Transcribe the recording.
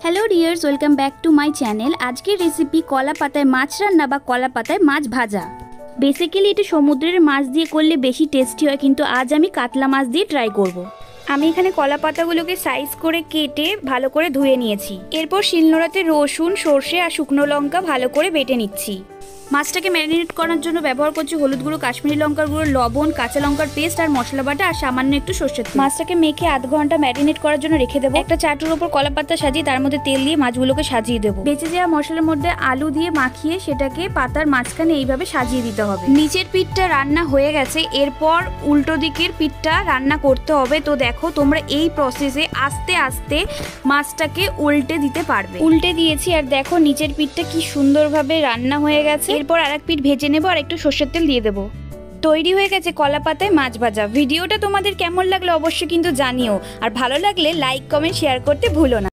Hello dears, welcome back to my channel. আজকের recipe কলা পাতায় মাছ রান্না বা কলা পাতায় মাছ ভাজা। বেসিক্যালি এটা সমুদ্রের মাছ দিয়ে করলে বেশি টেস্টি হয়, কিন্তু আজ আমি কাতলা মাছ দিয়ে ট্রাই করব। আমি এখানে কলা পাতাগুলোকে সাইজ করে কেটে ভালো করে ধুয়ে নিয়েছি। এরপর শিলনোড়াতে রসুন, সর্ষে আর শুকনো লঙ্কা ভালো করে বেটে নিচ্ছি। মাছটাকে ম্যারিনেট করার জন্য ব্যবহার করছি হলুদ গুঁড়ো, কাশ্মীরি লঙ্কার গুঁড়ো, লবণ, কাঁচা লঙ্কার পেস্ট আর মশলা বাটা আর সামান্য একটু সর্ষের তেল। মাছটাকে মেখে আধ ঘন্টা ম্যারিনেট করার জন্য রেখে দেবো। একটা চাটুর ওপর কলা পাতা সাজিয়ে তার মধ্যে তেল দিয়ে মাছগুলোকে সাজিয়ে দেবো। বেঁচে যাওয়া মশলার মধ্যে আলু দিয়ে মাখিয়ে সেটাকে পাতার মাঝখানে এইভাবে সাজিয়ে দিতে হবে। নিচের পিঠটা রান্না হয়ে গেছে, এরপর উল্টো দিকের পিঠটা রান্না করতে হবে। তো দেখো, তোমরা এই প্রসেসে আস্তে আস্তে মাছটাকে উল্টে দিতে পারবে। উল্টে দিয়েছি আর দেখো নিচের পিঠটা কি সুন্দরভাবে রান্না হয়ে গেছে। এরপর আরেক পিঠ ভেজে নেবো আর একটু সর্ষের তেল দিয়ে দেবো। তৈরি হয়ে গেছে কলা পাতায় মাছ ভাজা। ভিডিওটা তোমাদের কেমন লাগলো অবশ্যই কিন্তু জানিও, আর ভালো লাগলে লাইক, কমেন্ট, শেয়ার করতে ভুলো না।